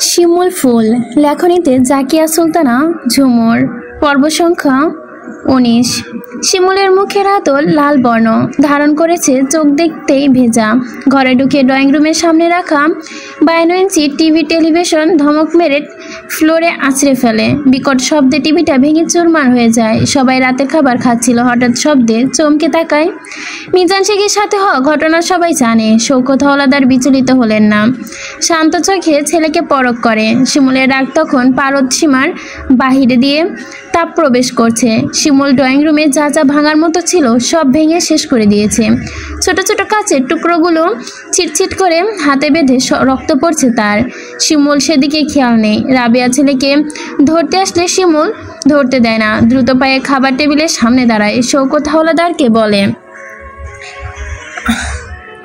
শিমুল ফুল লেখনীতে জাকিয়া সুলতানা ঝুমুর পর্ব সংখ্যা ১৯। শিমুলের মুখের আদল লাল বর্ণ ধারণ করেছে, চোখ দেখতেই ভেজা। ঘরে ঢুকে ড্রয়িং রুমের সামনে রাখা ৫২ ইঞ্চি টিভি টেলিভিশন ধমক মেরে ফ্লোরে আছড়ে ফেলে। বিকট শব্দে টিভিটা ভেঙে চুরমার হয়ে যায়। সবাই রাতের খাবার খাচ্ছিল, হঠাৎ শব্দে চমকে তাকায়। মিজান শেখের সাথে হওয়া ঘটনা সবাই জানে। শওকত হাওলাদার বিচলিত হলেন না, শান্ত চোখে ছেলেকে পরখ করে। শিমুলের রাগ তখন পারদ সীমার বাহিরে দিয়ে তাপ প্রবেশ করছে। শিমুল ড্রয়িং রুমে যা যা ভাঙার মতো ছিল সব ভেঙে শেষ করে দিয়েছে। ছোট ছোট কাচের টুকরোগুলো ছিটছিট করে হাতে বেঁধে রক্ত পড়ছে তার। শিমুল সেদিকে খেয়াল নেই। রাবেয়া ছেলেকে ধরতে আসলে শিমুল ধরতে দেয় না, দ্রুত পায়ে খাবার টেবিলের সামনে দাঁড়ায়। শওকত হাওলাদারকে বলে,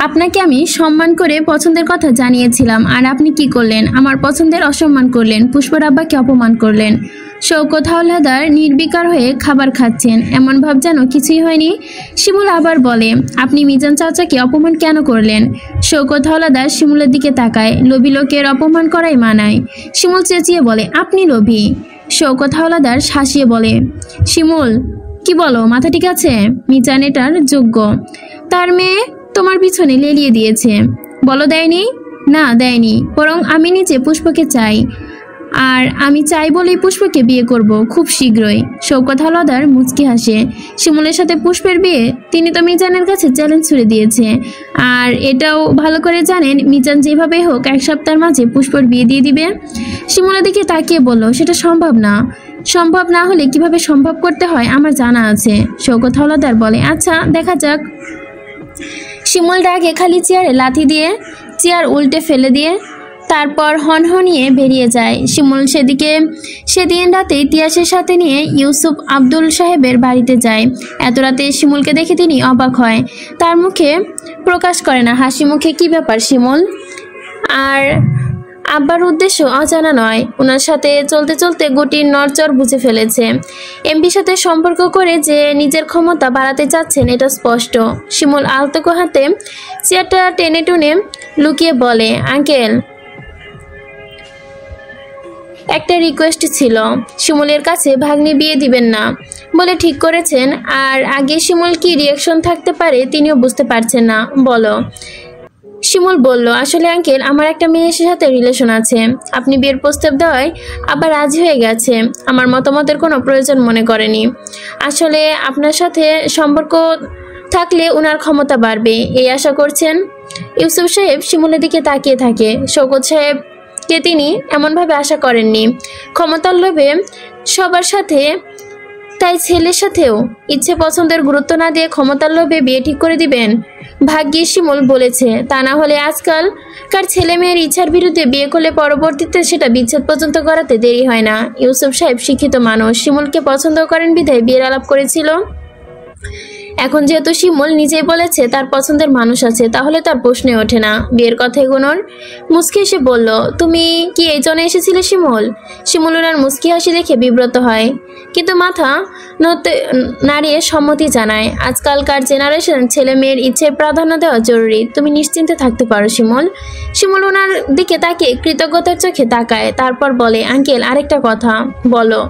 আপনাকে আমি সম্মান করে পছন্দের কথা জানিয়েছিলাম, আর আপনি কি করলেন? আমার পছন্দের অসম্মান করলেন, পুষ্পর আব্বাকে অপমান করলেন। শওকত হাওলাদার নির্বিকার হয়ে খাবার খাচ্ছেন, এমন ভাব যেন কিছুই হয়নি। শিমুল আবার বলে, আপনি মিজান চাচাকে অপমান কেন করলেন? শওকত হাওলাদার শিমুলের দিকে তাকায়। লোভী লোকের অপমান করাই মানায়। শিমুল চেঁচিয়ে বলে, আপনি লোভী। শওকত হাওলাদার হাসিয়ে বলে, শিমুল কি বলো, মাথা ঠিক আছে? মিজান এটার যোগ্য। তার মেয়ে তোমার পিছনে লেলিয়ে দিয়েছে। বলো দেয়নি? না দেয়নি, বরং আমি নিজে পুষ্পকে চাই, আর আমি চাই বলেই পুষ্পকে বিয়ে করব খুব শীঘ্রই। শওকত হাওলাদার মুচকি হাসে। শিমুলের সাথে পুষ্পের বিয়ে তিনি তো মিজানের কাছে চ্যালেঞ্জ ছুড়ে দিয়েছে, আর এটাও ভালো করে জানেন মিজান যেভাবে হোক এক সপ্তাহের মাঝে পুষ্পর বিয়ে দিয়ে দিবে। শিমুলের দিকে তাকিয়ে বলল, সেটা সম্ভব না। সম্ভব না হলে কিভাবে সম্ভব করতে হয় আমার জানা আছে। শওকত হাওলাদার বলে, আচ্ছা দেখা যাক। শিমুল রাগে খালি চেয়ারে লাথি দিয়ে চেয়ার উল্টে ফেলে দিয়ে তারপর হনহনিয়ে বেরিয়ে যায়। শিমুল সেদিন রাতে ইতিহাসের সাথে নিয়ে ইউসুফ আব্দুল সাহেবের বাড়িতে যায়। এত রাতে শিমুলকে দেখে তিনি অবাক হয়, তার মুখে প্রকাশ করে না হাসি মুখে। কি ব্যাপার শিমুল? আর আব্বার উদ্দেশ্য অজানা নয়। ওনার সাথে চলতে চলতে গুটির নড়চড় বুঝে ফেলেছে। এমপির সাথে সম্পর্ক করে যে নিজের ক্ষমতা বাড়াতে চাচ্ছেন এটা স্পষ্ট। শিমুল আলতো হাতে চেয়ারটা টেনে টুনে লুকিয়ে বলে, আঙ্কেল একটা রিকোয়েস্ট ছিল। শিমুলের কাছে ভাগ্নি বিয়ে দিবেন না বলে ঠিক করেছেন, আর আগে শিমুল কি রিয়াকশন থাকতে পারে তিনিও বুঝতে পারছেন না। বলো। শিমুল বলল, আসলে আঙ্কেল আমার একটা মেয়ের সাথে রিলেশন আছে। আপনি বিয়ের প্রস্তাব দেওয়ায় আবার রাজি হয়ে গেছে। আমার মতামতের কোনো প্রয়োজন মনে করেনি। আসলে আপনার সাথে সম্পর্ক থাকলে ওনার ক্ষমতা বাড়বে এই আশা করছেন। ইউসুফ সাহেব শিমুলের দিকে তাকিয়ে থাকে। শওকত সাহেবকে তিনি এমনভাবে আশা করেননি। ক্ষমতার লোভে সবার সাথে, তাই ছেলের সাথেও ইচ্ছে পছন্দের গুরুত্ব না দিয়ে ক্ষমতার লোভে বিয়ে ঠিক করে দিবেন। ভাগ্যিস শিমুল বলেছে, তা না হলে আজকালকার ছেলে মেয়ের ইচ্ছার বিরুদ্ধে বিয়ে করলে পরবর্তীতে সেটা বিচ্ছেদ পর্যন্ত করাতে দেরি হয় না। ইউসুফ সাহেব শিক্ষিত মানুষ, শিমুলকে পছন্দ করেন বিধায় বিয়ের আলাপ করেছিল। এখন যেহেতু শিমুল নিজেই বলেছে তার পছন্দের মানুষ আছে, তাহলে তার প্রশ্নে ওঠে না বিয়ের কথা এগোনোর। মুচকি এসে বলল, তুমি কি এই জন্য এসেছিলে শিমুল? শিমুল ওনার মুচকি হাসি দেখে বিব্রত হয়, কিন্তু মাথা নাড়িয়ে সম্মতি জানায়। আজকালকার জেনারেশন ছেলে মেয়ের ইচ্ছের প্রাধান্য দেওয়া জরুরি। তুমি নিশ্চিন্তে থাকতে পারো শিমুল। শিমুল ওনার দিকে তাকিয়ে কৃতজ্ঞতার চোখে তাকায়, তারপর বলে, আঙ্কেল আরেকটা কথা। বলো।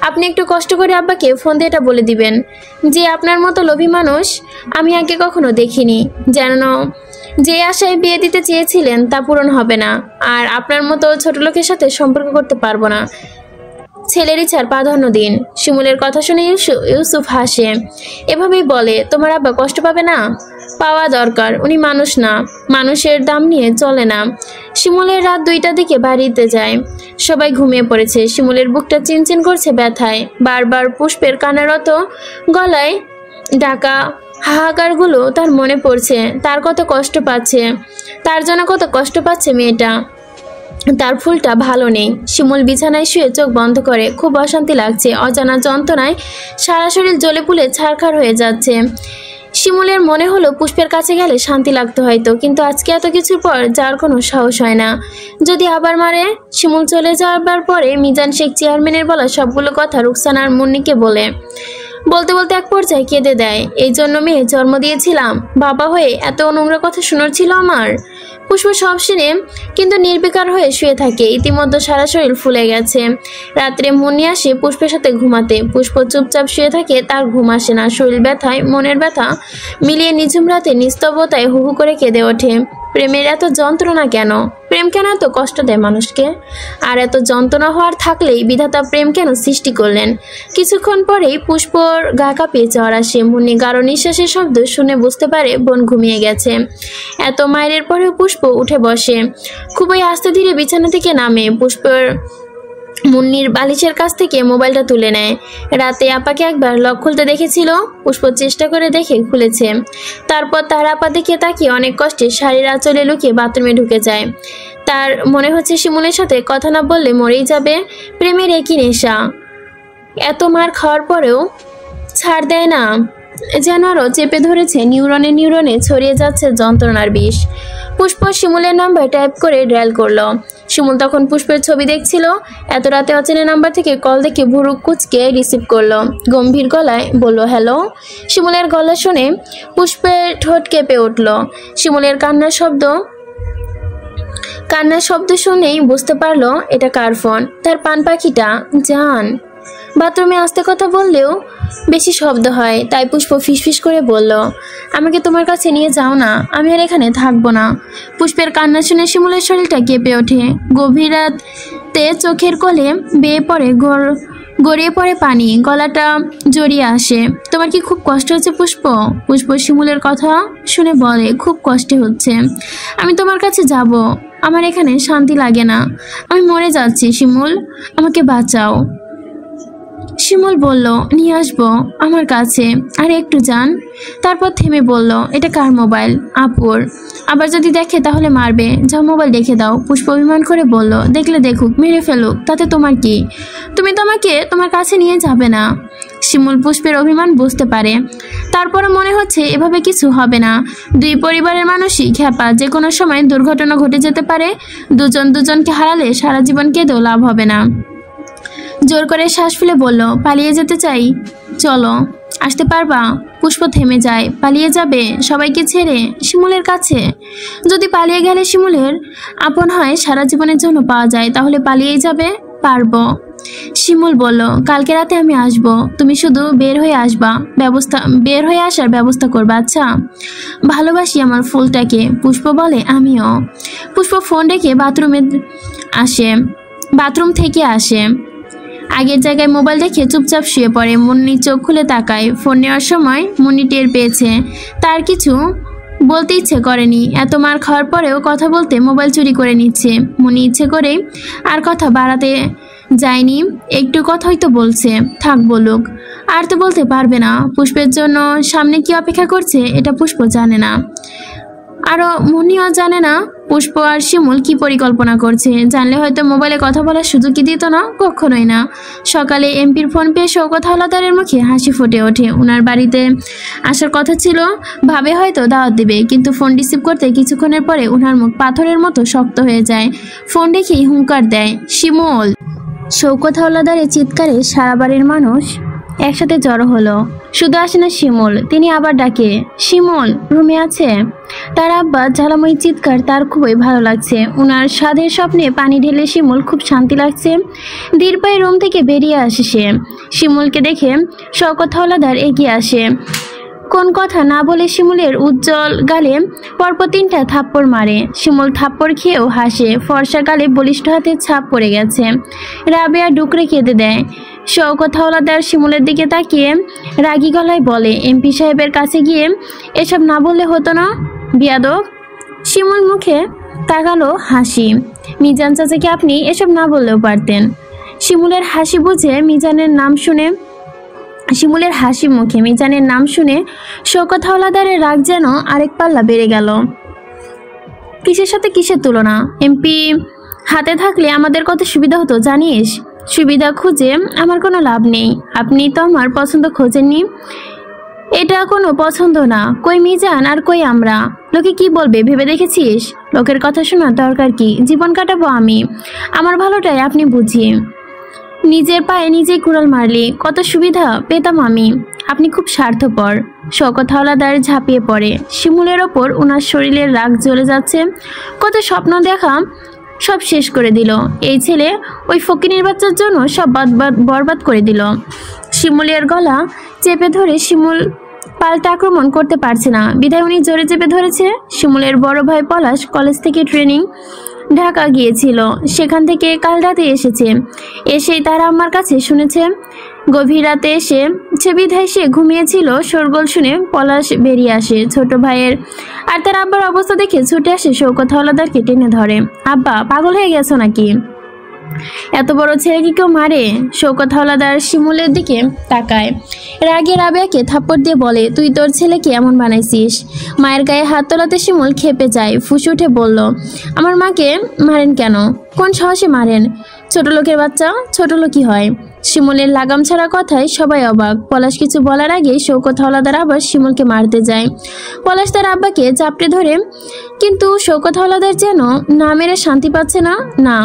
আপনি একটু কষ্ট করে আব্বাকে ফোন দিয়ে এটা বলে দিবেন যে আপনার মতো লোভী মানুষ আমি আগে কখনো দেখিনি, যেন যে আশায় বিয়ে দিতে চেয়েছিলেন তা পূরণ হবে না, আর আপনার মতো ছোট লোকের সাথে সম্পর্ক করতে পারবো না। ছেলের ইচ্ছার প্রাধান্য দিন। শিমুলের কথা শুনে ইউসুফ হাসে। এভাবেই বলে, তোমার আব্বা কষ্ট পাবে না? পাওয়া দরকার, উনি মানুষ না, মানুষের দাম নিয়ে চলে না। শিমুলের রাত 2টার দিকে বাড়িতে যায়। সবাই ঘুমিয়ে পড়েছে। শিমুলের বুকটা চিনচিন করছে ব্যথায়। বারবার পুষ্পের কানেরত গলায় ডাকা হাহাকারগুলো তার মনে পড়ছে। তার কত কষ্ট পাচ্ছে, তার জন্য কত কষ্ট পাচ্ছে মেয়েটা। তার ফুলটা ভালো নেই। শিমুল বিছানায় শুয়ে চোখ বন্ধ করে। খুব অশান্তি লাগছে। অজানা যন্ত্রণায় সারা শরীর জ্বলে পুড়ে ছারখার হয়ে যাচ্ছে। শিমুলের মনে হলো পুষ্পের কাছে গেলে শান্তি লাগতো হয়তো, কিন্তু আজকে এত কিছুর পর যাওয়ার কোনো সাহস হয় না। যদি আবার মারে? শিমুল চলে যাওয়ার পরে মিজান শেখ চেয়ারম্যানের বলা সবগুলো কথা রুকসানার মুন্নিকে বলে। বলতে বলতে এক পর্যায়ে কেঁদে দেয়। এই জন্য মেয়ে জন্ম দিয়েছিলাম, বাবা হয়ে এত নোংরা কথা শোনার ছিল আমার। পুষ্প সব শুনে কিন্তু নির্বিকার হয়ে শুয়ে থাকে। ইতিমধ্যে সারা শরীর ফুলে গেছে। রাত্রে মুন্নি আসে পুষ্পের সাথে ঘুমাতে। পুষ্প চুপচাপ শুয়ে থাকে, তার ঘুম আসে না। শরীর ব্যথায় মনের ব্যথা মিলিয়ে নিঝুম রাতে নিস্তব্ধতায় হু হু করে কেঁদে ওঠে। প্রেমের এত যন্ত্রণা কেন? প্রেম কেন এত কষ্ট দেয় মানুষকে? আর এত যন্ত্রণা হওয়ার থাকলেই বিধাতা প্রেম কেন সৃষ্টি করলেন? কিছুক্ষণ পরেই পুষ্পর গা কাঁপিয়ে জ্বর আসে। মুন্নি গাঢ় নিঃশ্বাসের শব্দ শুনে বুঝতে পারে বোন ঘুমিয়ে গেছে। এত মায়ের পরেও পুষ্প উঠে বসে। খুবই আস্তে ধীরে বিছানা থেকে নামে। পুষ্পর মুন্নির বালিশের কাছ থেকে মোবাইলটা তুলে নেয়। রাতে আপাকে একবার লক খুলতে দেখেছিল। পুষ্প চেষ্টা করে দেখে খুলেছে। তারপর তার আপা দেখে তাকিয়ে অনেক কষ্টে শাড়ির আঁচলে লুকিয়ে বাথরুমে ঢুকে যায়। তার মনে হচ্ছে শিমুলের সাথে কথা না বললে মরেই যাবে। প্রেমের একই নেশা, এত মার খাওয়ার পরেও ছাড় দেয় না, যেন আরও চেপে ধরেছে। নিউরনে নিউরনে ছড়িয়ে যাচ্ছে যন্ত্রণার বিষ। পুষ্প শিমুলের নাম্বার টাইপ করে ডায়াল করলো। শিমুল তখন পুষ্পের ছবি দেখছিল। এত রাতে অচেনা নাম্বার থেকে কল দেখে ভুরু কুচকে রিসিভ করলো। গম্ভীর গলায় বলল, হ্যালো। শিমুলের গলা শুনে পুষ্পের ঠোঁট কেঁপে উঠল। শিমুলের কান্নার শব্দ শুনেই বুঝতে পারলো এটা কার ফোন। তার পান পাখিটা জান। বাথরুমে আস্তে কথা বললেও বেশি শব্দ হয়, তাই পুষ্প ফিসফিস করে বলল, আমাকে তোমার কাছে নিয়ে যাও না, আমি আর এখানে থাকবো না। পুষ্পের কান্না শুনে শিমুলের শরীরটা কেঁপে ওঠে। গভীর রাতে চোখের কোলে বেয়ে পড়ে গড়িয়ে পড়ে পানি, গলাটা জড়িয়ে আসে। তোমার কি খুব কষ্ট হচ্ছে পুষ্প? পুষ্প শিমুলের কথা শুনে বলে, খুব কষ্ট হচ্ছে। আমি তোমার কাছে যাব, আমার এখানে শান্তি লাগে না, আমি মরে যাচ্ছি শিমুল, আমাকে বাঁচাও। শিমুল বলল, নিয়ে আসবো আমার কাছে, আর একটু যান। তারপর থেমে বলল, এটা কার মোবাইল? আপুর। আবার যদি দেখে তাহলে মারবে, যাও মোবাইল দেখে দাও। পুষ্প অভিমান করে বলল, দেখলে দেখুক, মেরে ফেলুক, তাতে তোমার কি? তুমি তো আমাকে তোমার কাছে নিয়ে যাবে না। শিমুল পুষ্পের অভিমান বুঝতে পারে। তারপরে মনে হচ্ছে এভাবে কিছু হবে না। দুই পরিবারের মানুষই খ্যাপা, যে কোনো সময় দুর্ঘটনা ঘটে যেতে পারে। দুজন দুজনকে হারালে সারা জীবন কেঁদেও লাভ হবে না। জোর করে শ্বাস ফেলে বলল, পালিয়ে যেতে চাই, চলো, আসতে পারবা? পুষ্প থেমে যায়। পালিয়ে যাবে সবাইকে ছেড়ে শিমুলের কাছে? যদি পালিয়ে গেলে শিমুলের আপন হয়, সারা জীবনের জন্য পাওয়া যায়, তাহলে পালিয়েই যাবে। পারবো। শিমুল বলল, কালকে রাতে আমি আসব, তুমি শুধু বের হয়ে আসার ব্যবস্থা করবা, আচ্ছা? ভালোবাসি আমার ফুলটাকে। পুষ্প বলে, আমিও। পুষ্প ফোন রেখে বাথরুম থেকে আসে। আগের জায়গায় মোবাইল রেখে চুপচাপ শুয়ে পড়ে। মুন্নি চোখ খুলে তাকায়। ফোন নেওয়ার সময় মুন্নি টের পেয়েছে তার কিছু বলতে ইচ্ছে করেনি। এত মার খাওয়ার পরেও কথা বলতে মোবাইল চুরি করে নিচ্ছে। মুন্নি ইচ্ছে করেই আর কথা বাড়াতে যায়নি। একটু কথাই তো বলছে, থাক বলুক, আর তো বলতে পারবে না। পুষ্পের জন্য সামনে কি অপেক্ষা করছে এটা পুষ্প জানে না, আরও মুন্নিও জানে না পুষ্প আর শিমুল কি পরিকল্পনা করছে। জানলে হয়তো মোবাইলে কথা বলার সুযোগই দিত না, কখনোই না। সকালে এমপির ফোন পেয়ে শওকত হাওলাদারের মুখে হাসি ফুটে ওঠে। ওনার বাড়িতে আসার কথা ছিল, ভাবে হয়তো দাওয়াত দিবে, কিন্তু ফোন রিসিভ করতে কিছুক্ষণের পরে ওনার মুখ পাথরের মতো শক্ত হয়ে যায়। ফোন রেখেই হুঙ্কার দেয়, শিমুল। শওকত হাওলাদারের চিৎকারে সারা বাড়ির মানুষ একসাথে জড়ো হলো। শুধু আসে না শিমুল, তিনি আবার ডাকে, শিমুল রুমে আছে? তার আব্বা জ্বালাময়ী চিৎকার তার খুবই ভালো লাগছে। উনার স্বাদের স্বপ্নে পানি ঢেলে শিমুল খুব শান্তি লাগছে। ধীর পায়ে রুম থেকে বেরিয়ে আসে সে। শিমুলকে দেখে শওকত হাওলাদার এগিয়ে আসে। কোন কথা না বলে শিমুলের উজ্জ্বল গালে পরপর 3টা থাপ্পড় মারে। শিমুল থাপ্পড় খেয়েও হাসে। ফর্সা গালে বলিষ্ঠ হাতে ছাপ পড়ে গেছে। রাবেয়া ডুকরে কেঁদে দেয়। শওকত হাওলাদার শিমুলের দিকে তাকিয়ে রাগী গলায় বলে, এমপি সাহেবের কাছে গিয়ে এসব না বললে হতো না, বিয়াদব। শিমুল মুখে তাকালো হাসি। মিজান চাচাকে আপনি এসব না বললেও পারতেন। শিমুলের হাসি মুখে মিজানের নাম শুনে শওকত হাওলাদারের রাগ যেন আরেক পাল্লা বেড়ে গেল। কিসের সাথে কিসের তুলনা? এমপি হাতে থাকলে আমাদের কত সুবিধা হতো জানিস? সুবিধা খুঁজে আমার কোনো লাভ নেই। আপনি তো আমার পছন্দ খোঁজেননি। এটা কোনো পছন্দ না। কই মিজান আর কই আমরা? লোকে কি বলবে ভেবে দেখেছিস? লোকের কথা শোনার দরকার কি? জীবন কাটাবো আমি, আমার ভালোটাই আপনি বুঝিয়ে। নিজের পায়ে নিজেই কুড়াল মারলে কত সুবিধা পেতাম আমি। আপনি খুব স্বার্থপর। শওকত হাওলাদার ঝাঁপিয়ে পড়ে শিমুলের ওপর। ওনার শরীরের রাগ জ্বলে যাচ্ছে। কত স্বপ্ন দেখা সব শেষ করে দিল এই ছেলে। ওই ফকিনীর বাচ্চার জন্য সব বরবাদ করে দিল। শিমুলের গলা চেপে ধরে শিমুল পাল্টা আক্রমণ করতে পারছে না বিধায় উনি জোরে চেপে ধরেছে। শিমুলের বড় ভাই পলাশ কলেজ থেকে ট্রেনিং ঢাকা গিয়েছিল, সেখান থেকে কাল রাতে এসেছে। এসেই তার আম্মার কাছে শুনেছে গভীর রাতে এসে সে বিধায় সে ঘুমিয়েছিল। শোরগোল শুনে পলাশ বেরিয়ে আসে ছোট ভাইয়ের আর তার আব্বার অবস্থা দেখে ছুটে আসে শওকত হাওলাদারকে টেনে ধরে। আব্বা পাগল হয়ে গেছো নাকি? এত বড় ছেলে কি কেউ মারে? শওকত হাওলাদার শিমুলের দিকে তাকায়। রাগে রাবেয়াকে থাপ্পড় দিয়ে বলে, তুই তোর ছেলেকে এমন বানাইছিস? মায়ের গায়ে হাত তোলাতে শিমুল খেপে যায়। ফুঁসে উঠে বলল, আমার মাকে মারেন কেন? কোন সাহসে মারেন? ছোট লোকের বাচ্চা ছোট লোকই হয়। শিমুলের লাগাম ছাড়া কথায় সবাই অবাক। পলাশ কিছু বলার আগেই শওকত হাওলাদার আবার শিমুলকে মারতে যায়। পলাশ তার আব্বাকে চাপড়ে ধরে, কিন্তু শওকত হাওলাদার যেন না মেরে শান্তি পাচ্ছে না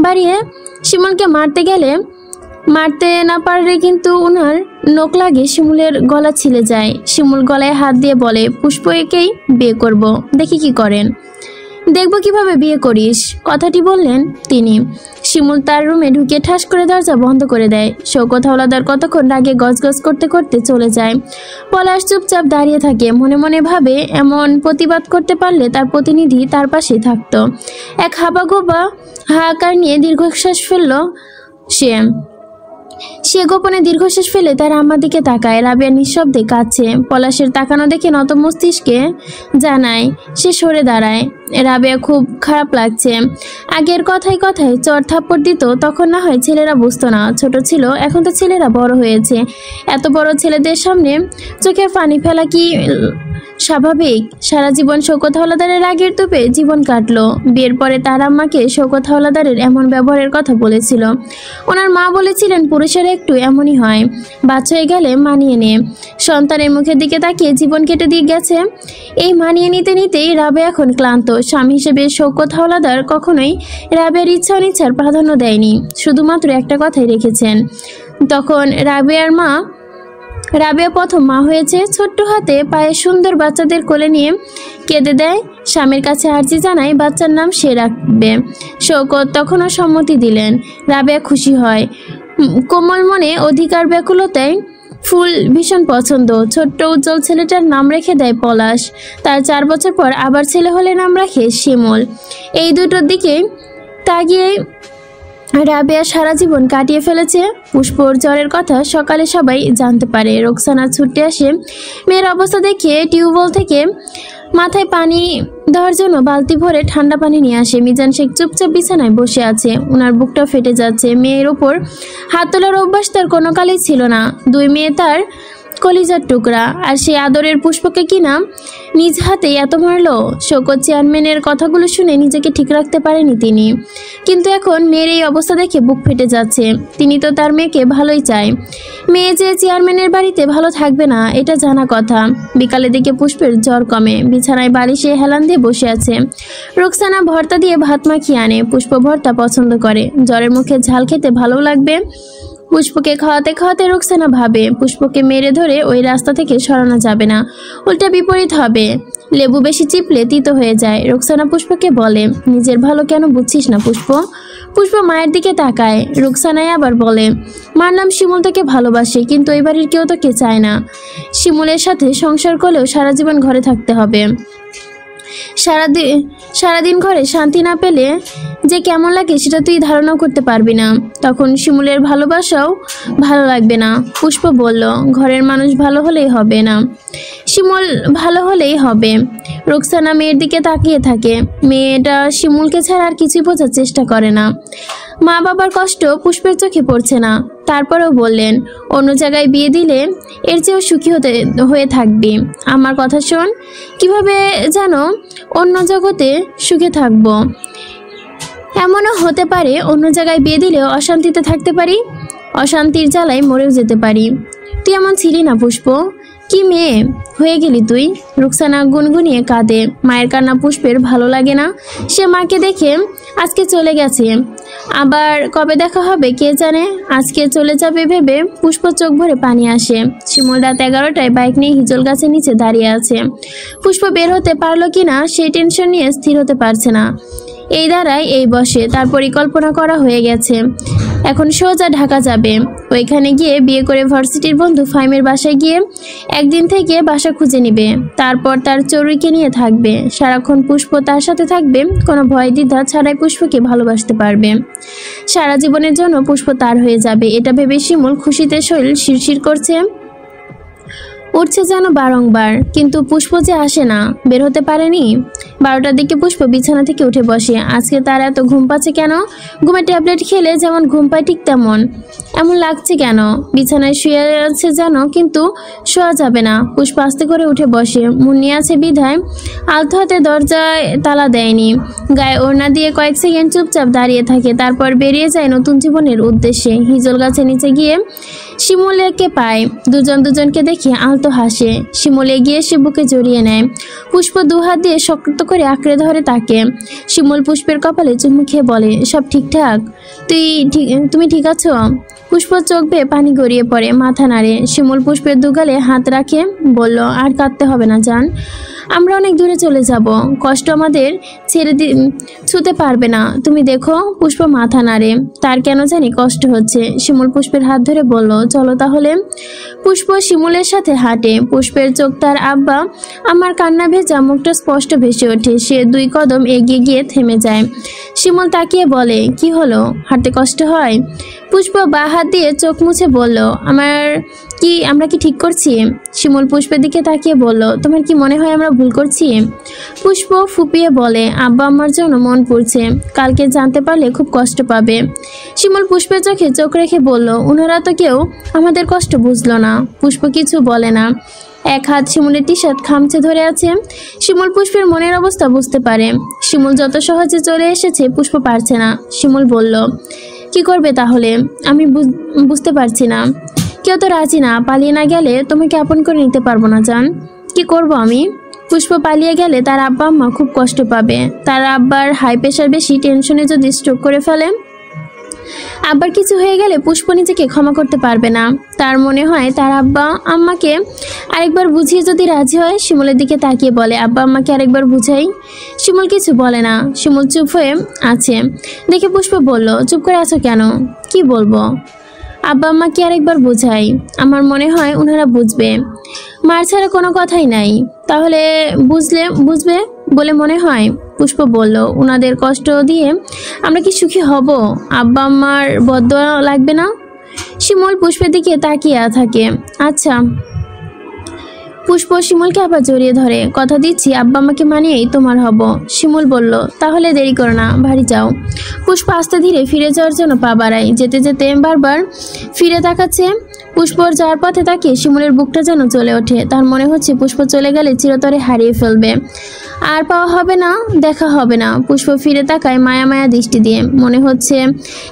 বাড়িয়ে শিমুলকে মারতে না পারলে কিন্তু ওনার নখ লাগে শিমুলের গলা ছিলে যায়। শিমুল গলায় হাত দিয়ে বলে, পুষ্প একেই বিয়ে করব, দেখি কি করেন। দেখবো কিভাবে বিয়ে করিস, কথাটি বললেন তিনি। শিমুল তার রুমে ঢুকে ঠাস করে দরজা বন্ধ করে দেয়। শওকত হাওলাদার কতক্ষণ রাগে গজগজ করতে করতে চলে যায়। পলাশ চুপচাপ দাঁড়িয়ে থাকে। মনে মনে ভাবে, এমন প্রতিবাদ করতে পারলে তার প্রতিনিধি তার পাশেই থাকতো। এক হাবাগোবা হাহাকার নিয়ে দীর্ঘশ্বাস ফেলল সে গোপনে দীর্ঘশ্বাস ফেলে তার আম্মার দিকে তাকায়। রাবেয়া নিঃশব্দে কাঁদছে। পলাশের তাকানো দেখে নত মস্তিষ্কে জানায় সে সরে দাঁড়ায়। রাবেয়া খুব খারাপ লাগছে। আগের কথায় কথায় চড় থাপ্পড় দিত, তখন না হয় ছেলেরা বুঝতো না, ছোট ছিল। এখন তো ছেলেরা বড় হয়েছে। এত বড় ছেলেদের সামনে চোখে পানি ফেলা কি স্বাভাবিক? সারা জীবন শওকত হাওলাদারের রাগের তোপে জীবন কাটলো। বিয়ের পরে তার আম্মাকে শওকত হাওলাদারের এমন ব্যবহারের কথা বলেছিল। ওনার মা বলেছিলেন পুরুষেরা একটু এমনই হয়, বাচ্চা হয়ে গেলে মানিয়ে নে। সন্তানের মুখের দিকে তাকিয়ে জীবন কেটে দিয়ে গেছে। এই মানিয়ে নিতে নিতেই রাবেয়া এখন ক্লান্ত। স্বামী হিসেবে শওকত হাওলাদার কখনোই রাবেয়ার ইচ্ছা অনিচ্ছার প্রাধান্য দেয়নি, শুধুমাত্র একটা কথাই রেখেছেন। তখন রাবেয়া প্রথম মা হয়েছে। ছোট্ট হাতে পায়ে সুন্দর বাচ্চাদের কোলে নিয়ে কেঁদে দেয়। স্বামীর কাছে আর্জি জানায় বাচ্চার নাম সে রাখবে। শওকত তখনও সম্মতি দিলেন। রাবেয়া খুশি হয়। কোমল মনে অধিকার ব্যাকুলতায় ফুল ভীষণ পছন্দ। ছোট্ট উজ্জ্বল ছেলেটার নাম রেখে দেয় পলাশ। তার 4 বছর পর আবার ছেলে হলে নাম রাখে শিমুল। এই দুটোর দিকে তাকিয়ে রাবেয়া সারা জীবন কাটিয়ে ফেলেছে। পুষ্পর জ্বরের কথা সকালে সবাই জানতে পারে। রোকসানা ছুটে আসে। মেয়ের অবস্থা দেখে টিউবওয়েল থেকে মাথায় পানি দেওয়ার জন্য বালতি ভরে ঠান্ডা পানি নিয়ে আসে। মিজান শেখ চুপচাপ বিছানায় বসে আছে। ওনার বুকটা ফেটে যাচ্ছে। মেয়ের ওপর হাত তোলার অভ্যাস তার কোনো কালেই ছিল না। 2 মেয়ে তার কলিজার টুকরা, আর সেই আদরের পুষ্পকে কিনা নিজ হাতে এত মারল। শওকত চেয়ারম্যানের কথাগুলো শুনে নিজেকে ঠিক রাখতে পারেনি তিনি। কিন্তু এখন মেয়ের এই অবস্থা দেখে বুক ফেটে যাচ্ছে। তিনি তো তার মেয়েকে ভালোই চায়। মেয়ে যে চেয়ারম্যানের বাড়িতে ভালো থাকবে না এটা জানা কথা। বিকালের দিকে পুষ্পের জ্বর কমে। বিছানায় বালিশে হেলান দিয়ে বসে আছে। রোকসানা ভর্তা দিয়ে ভাত মাখিয়ে আনে। পুষ্প ভর্তা পছন্দ করে। জ্বরের মুখে ঝাল খেতে ভালো লাগবে। পুষ্পকে খাওয়াতে খাওয়াতে রোকসানা ভাবে, পুষ্পকে মেরে ধরে ওই রাস্তা থেকে সরানো যাবে না, উল্টা বিপরীত হবে। লেবু বেশি চিপলে তিতো হয়ে যায়। রোকসানা পুষ্পকে বলে, নিজের ভালো কেন বুঝছিস না পুষ্প? পুষ্প মায়ের দিকে তাকায়। রোকসানাই আবার বলে, মানলাম শিমুল তাকে ভালোবাসে, কিন্তু এই বাড়ির কেউ তোকে চায় না। শিমুলের সাথে সংসার করলেও সারা জীবন ঘরে থাকতে হবে। সারাদিন ঘরে শান্তি না পেলে যে কেমন লাগে সেটা তুই ধারণাও করতে পারবি না। তখন শিমুলের ভালোবাসাও ভালো লাগবে না। পুষ্প বলল, ঘরের মানুষ ভালো হলেই হবে না, শিমুল ভালো হলেই হবে। রোকসানা মেয়ের দিকে তাকিয়ে থাকে। মেয়েটা শিমুলকে ছাড়া আর কিছুই বোঝার চেষ্টা করে না। মা বাবার কষ্ট পুষ্পের চোখে পড়ছে না। তারপরেও বললেন, অন্য জায়গায় বিয়ে দিলে এর চেয়েও সুখী হয়ে থাকবি। আমার কথা শোন, কিভাবে যেন অন্য জগতে সুখে থাকবো। এমনও হতে পারে অন্য জায়গায় বিয়ে দিলেও অশান্তিতে থাকতে পারি, অশান্তির জ্বালায় মরেও যেতে পারি। তুই এমন ছিলি না পুষ্প, কি মেয়ে হয়ে গেলি তুই। রুকসানা গুনগুনিয়ে কাঁদে। মায়ের কান্না পুষ্পের ভালো লাগে না। সে মাকে দেখে আজকে চলে গেছে, আবার কবে দেখা হবে কে জানে। আজকে চলে যাবে ভেবে পুষ্প চোখ ভরে পানি আসে। শিমুল রাত 11টায় বাইক নিয়ে হিজল গাছের নিচে দাঁড়িয়ে আছে। পুষ্প বের হতে পারলো কিনা সেই টেনশন নিয়ে স্থির হতে পারছে না। এই দাঁড়ায় এই বসে, তার পরিকল্পনা করা হয়ে গেছে। এখন সোজা ঢাকা যাবে। ওইখানে গিয়ে বিয়ে করে ভার্সিটির বন্ধু ফাইমের বাসায় গিয়ে একদিন থেকে বাসা খুঁজে নিবে। তারপর তার চড়ুইকে নিয়ে থাকবে। সারাক্ষণ পুষ্প তার সাথে থাকবে, কোনো ভয় দ্বিধা ছাড়াই পুষ্পকে ভালোবাসতে পারবে। সারা জীবনের জন্য পুষ্প তার হয়ে যাবে, এটা ভেবে শিমুল খুশিতে শরীর শিরশির করছে, উঠছে যেন বারংবার। কিন্তু পুষ্প যে আসে না, বের হতে পারেনি। 12টার দিকে পুষ্প বিছানা থেকে উঠে বসে। আজকে তার এত ঘুম পাচ্ছে কেন? ঘুমের ট্যাবলেট খেলে যেমন ঘুম পায় ঠিক তেমন। এমন লাগছে কেন? বিছানায় শুয়ে আছে যেন, কিন্তু শোয়া যাবে না। পুষ্প আস্তে করে উঠে বসে। মুন্নি আছে বিধায় আলতো হাতে দরজায় তালা দেয়নি। গায়ে ওড়না দিয়ে কয়েক সেকেন্ড চুপচাপ দাঁড়িয়ে থাকে, তারপর বেরিয়ে যায় নতুন জীবনের উদ্দেশ্যে। হিজল গাছের নিচে গিয়ে শিমুলকে পায়। দুজনকে দেখে আলতো হাসে। শিমুল এগিয়ে এসে বুকে জড়িয়ে নেয়। পুষ্প দুহাত দিয়ে শক্ত করে আঁকড়ে ধরে তাকে। শিমুল পুষ্পের কপালে চুমু খেয়ে বলে, সব ঠিকঠাক? তুমি ঠিক আছো? পুষ্প চোখ বেয়ে পানি গড়িয়ে পড়ে, মাথা নাড়ে। শিমুল পুষ্পের দুগালে হাত রাখে, বলল, আর কাঁদতে হবে না জান, আমরা অনেক দূরে চলে যাব। কষ্ট আমাদের ছেড়ে ছুতে পারবে না। তুমি দেখো। পুষ্প মাথা নাড়ে। তার কেন জানি কষ্ট হচ্ছে। শিমুল পুষ্পের হাত ধরে বলল, চলো তাহলে। পুষ্প শিমুলের সাথে হাঁটে। পুষ্পের চোখ তার আব্বা আমার কান্না ভেজা মুখটা স্পষ্ট ভেসে ওঠে। সে 2 কদম এগিয়ে গিয়ে থেমে যায়। শিমুল তাকিয়ে বলে, কি হলো, হাঁটতে কষ্ট হয়? পুষ্প বাঁ হাত দিয়ে চোখ মুছে বলল, আমরা কি ঠিক করছি? শিমুল পুষ্পের দিকে তাকিয়ে বলল, তোমার কি মনে হয় আমরা ভুল করছি? পুষ্প ফুপিয়ে বলে, আব্বা আমার জন্য মন পড়ছে, কালকে জানতে পারলে খুব কষ্ট পাবে। শিমুল পুষ্পের চোখে চোখ রেখে বলল, ওনারা তো কেউ আমাদের কষ্ট বুঝলো না। পুষ্প কিছু বলে না। এক হাত শিমুলের টি-শার্ট খামচে ধরে আছে। শিমুল পুষ্পের মনের অবস্থা বুঝতে পারে। শিমুল যত সহজে চলে এসেছে পুষ্প পারছে না। শিমুল বলল, কি করবে তাহলে? আমি বুঝতে পারছি না। কেউ তো রাজি না। পালিয়ে না গেলে তোমাকে আপন করে নিতে পারবো না জান। কি করব আমি? পুষ্প পালিয়ে গেলে তার আব্বা আম্মা খুব কষ্ট পাবে। তার আব্বার হাই প্রেশার বেশি, টেনশনে যদি স্ট্রোক করে ফেলে, আব্বার কিছু হয়ে গেলে পুষ্প নিজেকে ক্ষমা করতে পারবে না। তার মনে হয় তার আব্বা আম্মাকে আরেকবার বুঝিয়ে যদি রাজি হয়। শিমুলের দিকে তাকিয়ে বলে, আব্বা আম্মাকে আরেকবার বুঝাই। শিমুল কিছু বলে না। শিমুল চুপ হয়ে আছে দেখে পুষ্প বলল, চুপ করে আছো কেন? কি বলবো? আব্বা আম্মাকে আরেকবার বুঝাই, আমার মনে হয় ওনারা বুঝবে। মার ছাড়া কোনো কথাই নাই। তাহলে বুঝবে বলে মনে হয়? পুষ্প বলল, ওনাদের কষ্ট দিয়ে আমরা কি সুখী হব? আব্বা আম্মার বদদোয়া লাগবে না? শিমুল পুষ্পের দিকে তাকিয়ে থাকে। আচ্ছা। পুষ্প শিমুলকে আবার জড়িয়ে ধরে, কথা দিচ্ছি আব্বা আম্মাকে মানিয়েই তোমার হব। শিমুল বলল, তাহলে দেরি করো না, বাড়ি যাও। পুষ্প আস্তে ধীরে ফিরে যাওয়ার জন্য পা বাড়ায়। যেতে যেতে বারবার ফিরে তাকাচ্ছে। পুষ্পর যাওয়ার পথে তাকিয়ে শিমুলের বুকটা যেন চলে ওঠে। তার মনে হচ্ছে পুষ্প চলে গেলে চিরতরে হারিয়ে ফেলবে, আর পাওয়া হবে না, দেখা হবে না। পুষ্প ফিরে তাকায় মায়া মায়া দৃষ্টি দিয়ে। মনে হচ্ছে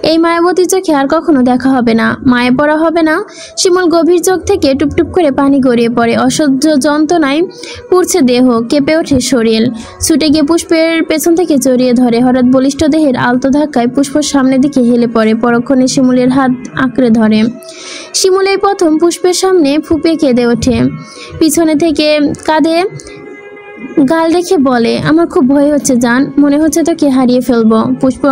এই মায়াবতী চোখে আর কখনো দেখা হবে না, মায়ে পড়া হবে না। শিমুল গভীর চোখ থেকে টুপটুপ করে পানি গড়িয়ে পড়ে। অসহ্য যন্ত্রণায় পুড়ছে দেহ, কেঁপে ওঠে শরীর। ছুটে গিয়ে পুষ্পের পেছন থেকে জড়িয়ে ধরে। হঠাৎ বলিষ্ঠ দেহের আলতো ধাক্কায় পুষ্পর সামনের দিকে হেলে পড়ে। পরক্ষণে শিমুলের হাত আঁকড়ে ধরে। শিমুল এই প্রথম পুষ্পের সামনে ফুঁপিয়ে কেঁদে ওঠে। পিছনে থেকে কাঁধে গাল রেখে বলে, আমার খুব ভয় হচ্ছে জান, মনে হচ্ছে তোকে হারিয়ে ফেলবো। পুষ্প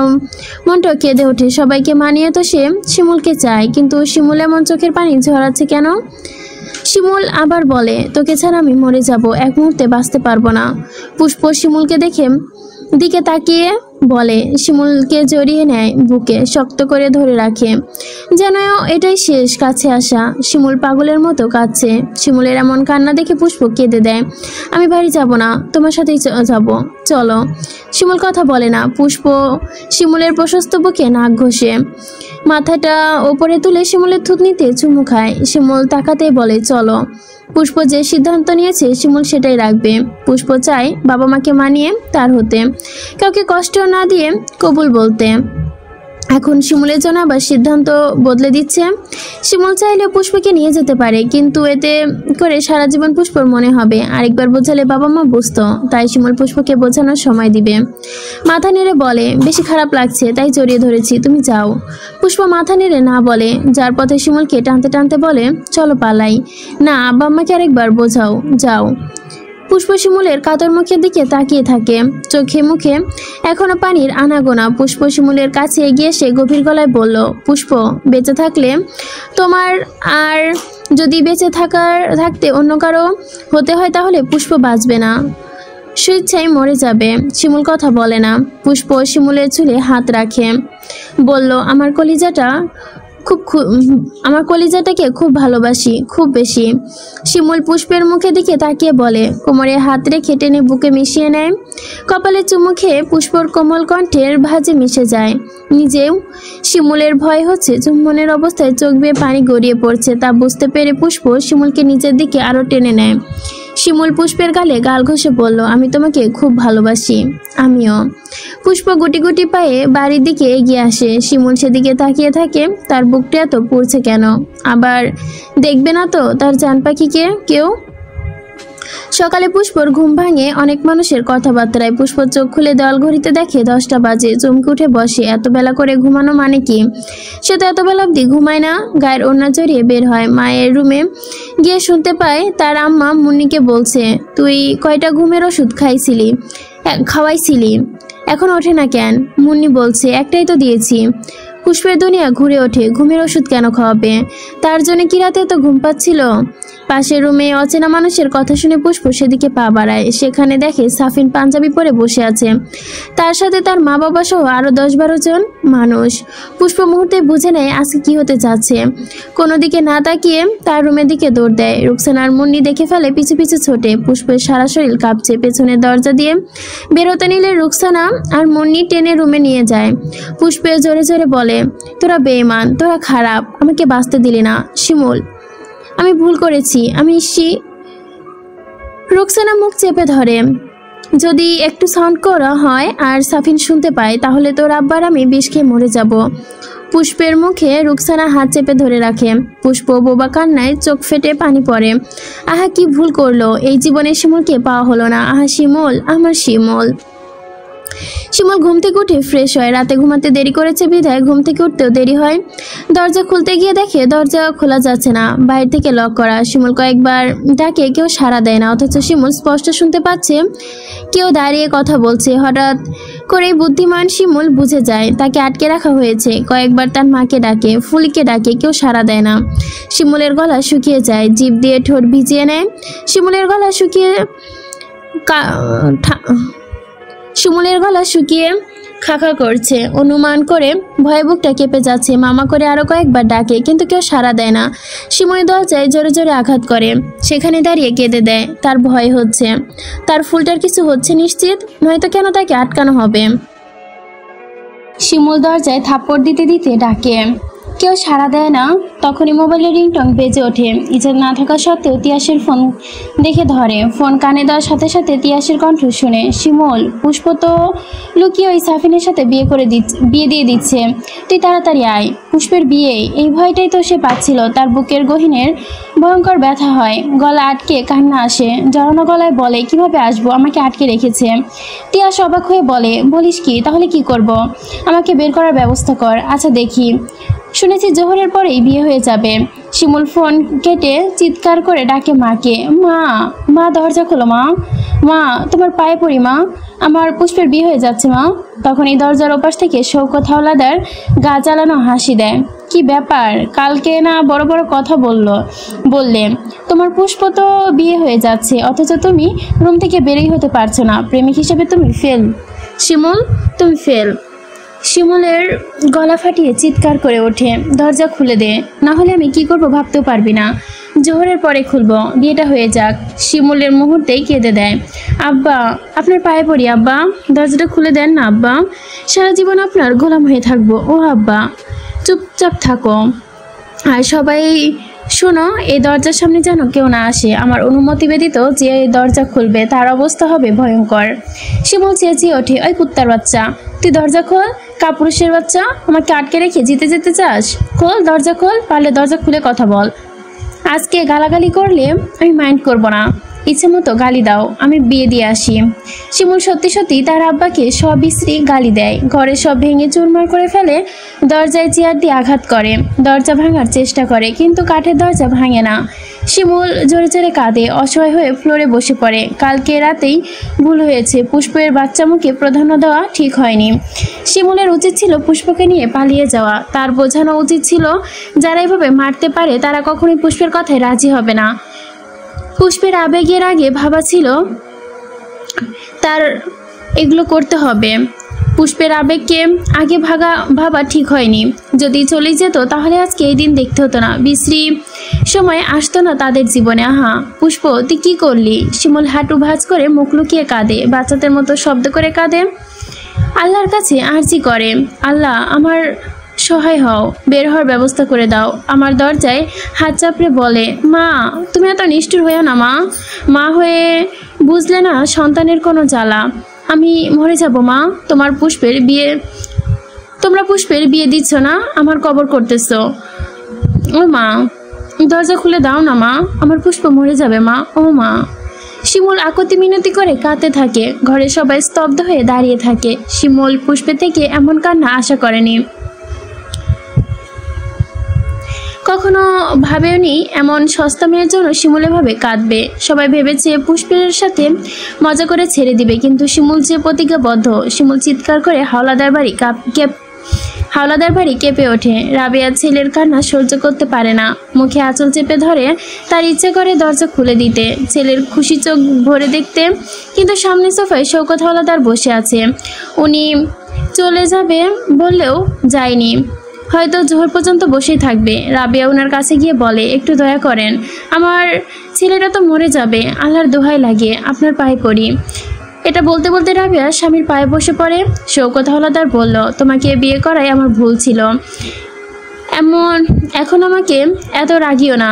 মনটা কেঁদে ওঠে। সবাইকে মানিয়ে তো সে শিমুলকে চায়, কিন্তু শিমুল এমন চোখের পানি ঝরাচ্ছে কেন? শিমুল আবার বলে, তোকে ছাড়া আমি মরে যাব, এক মুহূর্তে বাঁচতে পারবো না। পুষ্প শিমুলকে দিকে তাকিয়ে বলে, শিমুলকে জড়িয়ে নেয়, বুকে শক্ত করে ধরে রাখে, যেন এটাই শেষ কাছে আসা। শিমুল পাগলের মতো কাঁদছে। শিমুলের এমন কান্না দেখে পুষ্প কেঁদে দেয়। আমি বাড়ি যাব না, তোমার সাথেই যাব, চলো। শিমুল কথা বলে না। পুষ্প শিমুলের প্রশস্ত বুকে নাক ঘষে, মাথাটা ওপরে তুলে শিমুলের থুতনিতে চুমু খায়। শিমুল তাকাতে বলে, চলো। পুষ্প যে সিদ্ধান্ত নিয়েছে শিমুল সেটাই রাখবে। পুষ্প চায় বাবা মাকে মানিয়ে তার হতে, কাউকে কষ্ট না দিয়ে কবুল বলতে। এখন শিমুলের জন্য আবার সিদ্ধান্ত বদলে দিচ্ছে। শিমুল চাইলেও পুষ্পকে নিয়ে যেতে পারে, কিন্তু এতে করে সারা জীবন পুষ্পর মনে হবে। আরেকবার বোঝালে বাবা মা বুঝতো, তাই শিমুল পুষ্পকে বোঝানোর সময় দিবে। মাথা নেড়ে বলে, বেশি খারাপ লাগছে তাই জড়িয়ে ধরেছি, তুমি যাও। পুষ্প মাথা নেড়ে না বলে, যার পথে শিমুলকে টানতে টানতে বলে, চলো পালাই। না, আব্বা আম্মাকে আরেকবার বোঝাও, যাও। পুষ্প শিমুলের কাতর মুখের দিকে তাকিয়ে থাকে, চোখে মুখে এখনো পানির আনাগোনা। পুষ্প শিমুলের কাছে এগিয়ে এসে গভীর গলায় বলল, পুষ্প, বেঁচে থাকলে তোমার, আর যদি বেঁচে থাকতে অন্য কারো হতে হয় তাহলে পুষ্প বাঁচবে না, স্বেচ্ছায় মরে যাবে। শিমুল কথা বলে না। পুষ্প শিমুলের চুলে হাত রাখে, বলল, আমার কলিজাটাকে খুব ভালোবাসি, খুব বেশি। শিমুল পুষ্পের মুখে দিকে তাকিয়ে বলে, কোমরে হাত রেখে টেনে বুকে মিশিয়ে নেয়। কপালে চুমু খেয়ে পুষ্পর কোমল কণ্ঠের ভাঁজে মিশে যায়। নিজেও শিমুলের ভয় হচ্ছে, চুম্বনের অবস্থায় চোখ বেয়ে পানি গড়িয়ে পড়ছে। তা বুঝতে পেরে পুষ্প শিমুলকে নিজের দিকে আরো টেনে নেয়। শিমুল পুষ্পের গালে গাল ঘষে বলল, আমি তোমাকে খুব ভালোবাসি। আমিও। পুষ্প গুটি গুটি পায়ে বাড়ির দিকে এগিয়ে আসে। শিমুল সেদিকে তাকিয়ে থাকে, তার বুকটা এত পুড়ছে কেন? আবার দেখবে না তো তার জান পাখিকে কেউ? সকালে পুষ্পর ঘুম ভাঙে অনেক মানুষের কথাবার্তায়। পুষ্প চোখ খুলে দেওয়াল ঘড়িতে দেখে 10টা বাজে। চমকে উঠে বসে, এত বেলা করে ঘুমানো মানে কি? সে তো এত বেলা অবধি ঘুমায় না। গায়ের ওড়না জড়িয়ে বের হয়। মায়ের রুমে গিয়ে শুনতে পায় তার আম্মা মুন্নিকে বলছে, তুই কয়টা ঘুমের ওষুধ খাওয়াইছিলি, এখন ওঠে না কেন? মুন্নি বলছে, একটাই তো দিয়েছি। পুষ্পের দুনিয়া ঘুরে ওঠে। ঘুমের ওষুধ কেন খাওয়াবে? তার জন্য কি রাতে এত ঘুম পাচ্ছিল? পাশের রুমে অচেনা মানুষের কথা শুনে পুষ্প সেদিকে পা বাড়ায়। সেখানে দেখে সাফিন পাঞ্জাবি পরে বসে আছে, তার সাথে তার মা বাবা সহ আরো 10-12 জন মানুষ। পুষ্প মুহূর্তে বুঝে নেয় আজকে কি হতে যাচ্ছে। কোনো দিকে না তাকিয়ে তার রুমের দিকে দৌড় দেয়। রুকসানার মুন্নি দেখে ফেলে, পিছু পিছু ছোটে। পুষ্পের সারা শরীর কাঁপছে। পেছনের দরজা দিয়ে বেরোতে নিলে রুকসানা আর মুন্নি টেনে রুমে নিয়ে যায়। পুষ্পে জোরে জোরে বলে, তোরা বেঈমান, তোরা খারাপ, আমাকে বাঁচতে দিলি না। শিমুল, আমি ভুল করেছি, রুকসানা মুখ চেপে ধরে, যদি একটু সাউন্ড করা হয় আর সাফিন শুনতে পায় তাহলে তোর আব্বার আমি বিষ খেয়ে মরে যাব। পুষ্পের মুখে রুকসানা হাত চেপে ধরে রাখে। পুষ্প বোবা কান্নায় চোখ ফেটে পানি পড়ে। আহা, কি ভুল করলো, এই জীবনে শিমুলকে পাওয়া হলো না। আহা শিমুল, আমার শিমুল। শিমুল ঘুম থেকে উঠে ফ্রেশ হয়। রাতে ঘুমাতে দেরি করেছে বিধায় ঘুম থেকে উঠতেও দেরি হয়। দরজা খুলতে গিয়ে দেখে দরজা খোলা যাচ্ছে না, বাইরে থেকে লক করা। শিমুল কয়েকবার ডাকে, কেউ সাড়া দেয় না। অথচ শিমুল স্পষ্ট শুনতে পাচ্ছে কেউ দাঁড়িয়ে কথা বলছে। হঠাৎ করেই বুদ্ধিমান শিমুল বুঝে যায় তাকে আটকে রাখা হয়েছে। কয়েকবার তার মাকে ডাকে, ফুলিকে ডাকে, কেউ সাড়া দেয় না। শিমুলের গলা শুকিয়ে যায়। জিভ দিয়ে ঠোঁট ভিজিয়ে নেয়। শিমুলের গলা শুকিয়ে খাখা করছে। অনুমান করে ভয়ে বুকটা কেঁপে যাচ্ছে। মামা করে আরো কয়েকবার ডাকে, কিন্তু কেউ সাড়া দেয় না। শিমুলের দরজায় জোরে জোরে আঘাত করে। সেখানে দাঁড়িয়ে কেঁদে দেয়। তার ভয় হচ্ছে তার ফুলটার কিছু হচ্ছে নিশ্চিত, নয়তো কেন তাকে আটকানো হবে। শিমুল দরজায় থাপ্পড় দিতে দিতে ডাকে, কেউ সাড়া দেয় না। তখনই মোবাইলের রিংটং বেজে ওঠে। ইজাজ না থাকা সত্ত্বেও তিয়াসের ফোন দেখে ধরে। ফোন কানে দেওয়ার সাথে সাথে তিয়াসের কণ্ঠ শুনে, শিমুল, পুষ্প তো লুকিয়ে ওই সাফিনের সাথে বিয়ে দিয়ে দিচ্ছে, তুই তাড়াতাড়ি আয়। পুষ্পের বিয়ে, এই ভয়টাই তো সে পাচ্ছিল। তার বুকের গহীনের ভয়ঙ্কর ব্যথা হয়। গলা আটকে কান্না আসে। জড়ানো গলায় বলে, কিভাবে আসবো, আমাকে আটকে রেখেছে। তিয়াস অবাক হয়ে বলে, বলিস কি? তাহলে কি করব? আমাকে বের করার ব্যবস্থা কর। আচ্ছা দেখি, শুনেছি জোহরের পরেই বিয়ে হয়ে যাবে। শিমুল ফোন কেটে চিৎকার করে ডাকে মাকে, মা, মা দরজা খোলো, মা, মা তোমার পায়ে পড়ি মা, আমার পুষ্পের বিয়ে হয়ে যাচ্ছে মা। তখন এই দরজার ওপাশ থেকে শৌকত হাওলাদার গা জ্বালানো হাসি দেয়। কি ব্যাপার, কালকে না বড় বড় কথা বললে, তোমার পুষ্প তো বিয়ে হয়ে যাচ্ছে, অথচ তুমি রুম থেকে বেরোই হতে পারছো না। প্রেমিক হিসেবে তুমি ফেল শিমুল, তুমি ফেল। শিমুলের গলা ফাটিয়ে চিৎকার করে ওঠে, দরজা খুলে দে, না হলে আমি কি করব ভাবতেও পারবি না। জোহরের পরে খুলবো, বিয়েটা হয়ে যাক। শিমুলের মুহূর্তেই কেঁদে দেয়, আব্বা আপনার পায়ে পড়ি আব্বা, দরজাটা খুলে দেন না আব্বা, সারা জীবন আপনার গোলাম হয়ে থাকবো। ও আব্বা, চুপচাপ থাকো আর সবাই শোনো, এই দরজার সামনে যেন কেউ না আসে। আমার অনুমতি ব্যতীত যে এই দরজা খুলবে তার অবস্থা হবে ভয়ঙ্কর। শিমুল চেঁচিয়ে ওঠে, ওই কুত্তার বাচ্চা, তুই দরজা খোল, কাপুরুষের বাচ্চা, আমাকে আটকে রেখে জিতে যেতে চাস? খোল দরজা, খোল, পারলে দরজা খুলে কথা বল। আজকে গালাগালি করলে আমি মাইন্ড করব না, ইচ্ছে মতো গালি দাও, আমি বিয়ে দিয়ে আসি। শিমুল সত্যি সত্যি তার আব্বাকে সবিশ্রী গালি দেয়, ঘরে সব ভেঙে চুরমার করে ফেলে, দরজায় চেয়ার দিয়ে আঘাত করে, দরজা ভাঙার চেষ্টা করে কিন্তু কাঠের দরজা ভাঙে না। শিমুল জোরে জোরে কাঁদে, অসহায় হয়ে ফ্লোরে বসে পড়ে। কালকে রাতেই ভুল হয়েছে, পুষ্পের বাচ্চা মুখে প্রাধান্য দেওয়া ঠিক হয়নি। শিমুলের উচিত ছিল পুষ্পকে নিয়ে পালিয়ে যাওয়া, তার বোঝানো উচিত ছিল যারা এভাবে মারতে পারে তারা কখনোই পুষ্পের কথায় রাজি হবে না। পুষ্পের আবেগের আগে ভাবা ছিল তার এগুলো করতে হবে। পুষ্পের আবেগকে আগে ভাবা ঠিক হয়নি। যদি চলে যেত তাহলে আজকে এই দিন দেখতে হতো না, বিশ্রী সময় আসতো না তাদের জীবনে। আহা পুষ্প, তুই কি করলি? শিমুল হাঁটু ভাঁজ করে মুখ লুকিয়ে কাঁদে, বাচ্চাদের মতো শব্দ করে কাঁদে, আল্লাহর কাছে আর্জি করে, আল্লাহ আমার সহায় হও, বের হওয়ার ব্যবস্থা করে দাও। আমার দরজায় হাত চাপড়ে বলে, মা তুমি এত নিষ্ঠুর হইও না মা, মা হয়ে বুঝলে না সন্তানের কোনো জ্বালা। আমি মরে যাব মা, তোমরা পুষ্পের বিয়ে দিচ্ছ না, আমার কবর করতেছো। ও মা দরজা খুলে দাও না মা, আমার পুষ্প মরে যাবে মা, ও মা। শিমুল আকতি মিনতি করে কাঁদতে থাকে, ঘরে সবাই স্তব্ধ হয়ে দাঁড়িয়ে থাকে। শিমুল পুষ্পের থেকে এমন কান্না আশা করেনি, কখনো ভাবেওনি এমন সস্তা মেয়ের জন্য শিমুল এভাবে কাঁদবে। সবাই ভেবেছে পুষ্পের সাথে মজা করে ছেড়ে দিবে, কিন্তু শিমুল যে প্রতিজ্ঞাবদ্ধ। শিমুল চিৎকার করে হাওলাদার বাড়ি কেঁপে ওঠে। রাবেয়া ছেলের কান্না সহ্য করতে পারে না, মুখে আঁচল চেপে ধরে, তার ইচ্ছে করে দরজা খুলে দিতে, ছেলের খুশি চোখ ভরে দেখতে, কিন্তু সামনে সোফায় শওকত হাওলাদার বসে আছে। উনি চলে যাবে বললেও যায়নি, হয়তো জোহর পর্যন্ত বসেই থাকবে। রাবেয়া ওনার কাছে গিয়ে বলে, একটু দয়া করেন, আমার ছেলেটা তো মরে যাবে, আল্লাহর দোহাই লাগে, আপনার পায়ে পড়ি। এটা বলতে বলতে রাবেয়া স্বামীর পায়ে বসে পড়ে। শওকত হাওলাদার বলল, তোমাকে বিয়ে করাই আমার ভুল ছিল, এখন আমাকে এত রাগিও না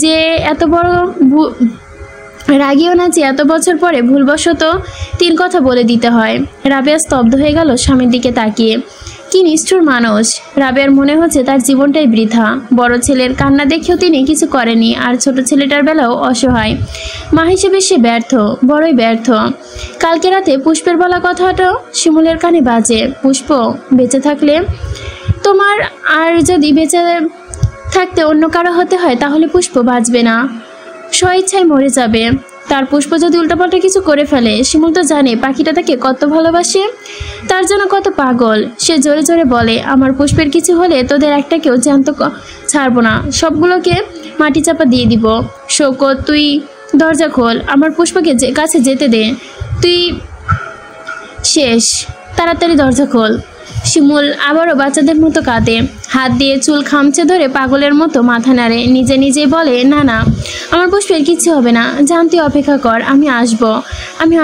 যে এত বছর পরে ভুলবশত 3 কথা বলে দিতে হয়। রাবেয়া স্তব্ধ হয়ে গেল স্বামীর দিকে তাকিয়ে। কি নিষ্ঠুর মানুষ! রাবেয়ার মনে হচ্ছে তার জীবনটাই বৃথা। বড় ছেলের কান্না দেখেও তিনি কিছু করেনি, আর ছোট ছেলেটার বেলাও অসহায়। মা হিসেবে সে ব্যর্থ, বড়ই ব্যর্থ। কালকে রাতে পুষ্পের বলা কথাটা শিমুলের কানে বাজে, পুষ্প বেঁচে থাকলে তোমার, আর যদি বেঁচে থাকতে অন্য কারো হতে হয় তাহলে পুষ্প বাঁচবে না, স্বইচ্ছায় মরে যাবে। তার পুষ্প যদি উল্টাপাল্টা কিছু করে ফেলে, শিমুল তো জানে পাখিটা তাকে কত ভালোবাসে, তার জন্য কত পাগল। সে জোরে জোরে বলে, আমার পুষ্পের কিছু হলে তোদের একটাকেও জ্যান্ত ছাড়বো না, সবগুলোকে মাটি চাপা দিয়ে দিব। শওকত, তুই দরজা খোল, আমার পুষ্পকে কাছে যেতে দে, তুই শেষ, তাড়াতাড়ি দরজা খোল। শিমুল আবারও বাচ্চাদের মতো কাঁদে, হাত দিয়ে চুল খামচে ধরে পাগলের মতো মাথা নাড়ে, নিজে নিজেই বলে, না না, আমার পুষ্পের কিছু হবে না, জান তুই অপেক্ষা কর, আমি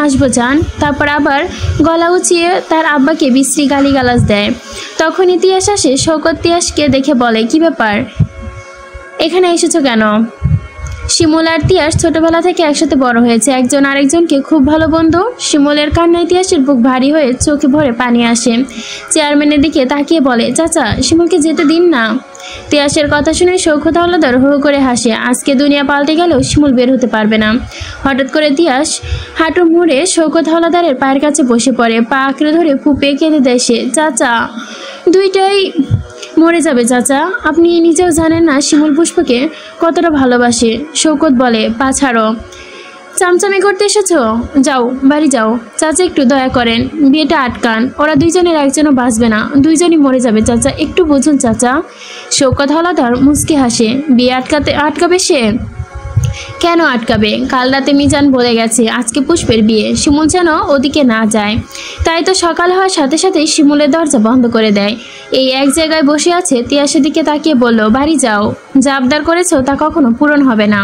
আসবো জান। তারপর আবার গলা উঁচিয়ে তার আব্বাকে বিশ্রী গালিগালাজ দেয়। তখন তিয়াস আসে। শওকত তিয়াসকে দেখে বলে, কি ব্যাপার, এখানে এসেছো কেন? শিমুল আর তিয়াস ছোটবেলা থেকে একসাথে বড় হয়েছে, একজন আরেকজনকে খুব ভালো বন্ধু। শিমুলের কান্নায় তিয়াসের বুক ভারী হয়ে চোখে ভরে পানি আসে। চেয়ারম্যানের দিকে তাকিয়ে বলে, চাচা শিমুলকে যেতে দিন না। তিয়াসের কথা শুনে শওকত হাওলাদার হো করে হাসে। আজকে দুনিয়া পাল্টে গেলেও শিমুল বের হতে পারবে না। হঠাৎ করে তিয়াস হাঁটু মুড়ে শওকত হাওলাদারের পায়ের কাছে বসে পড়ে, পা আঁকড়ে ধরে ফুঁপে কেঁদে দেয় সে। চাচা দুইটাই মরে যাবে চাচা, আপনি নিজেও জানেন না শিমুল পুষ্পকে কতটা ভালোবাসে। শওকত বলে, পা ছাড়ো, চামচামি করতে এসেছো, যাও বাড়ি যাও। চাচা একটু দয়া করেন, বিয়েটা আটকান, ওরা দুইজনের একজনও বাঁচবে না, দুইজনই মরে যাবে চাচা, একটু বুঝুন চাচা। শওকত হাওলাদার মুচকি হাসে, বিয়ে আটকাবে সে? কেন আটকাবে? কাল রাতে মিজান বলে গেছে আজকে পুষ্পের বিয়ে, শিমুল যেন ওদিকে না যায়। তাই তো সকাল হওয়ার সাথে সাথেই শিমুলের দরজা বন্ধ করে দেয়। এই এক জায়গায় বসে আছে। তিয়াসের দিকে তাকিয়ে বলল, বাড়ি যাও, যা আবদার করেছো তা কখনো পূরণ হবে না।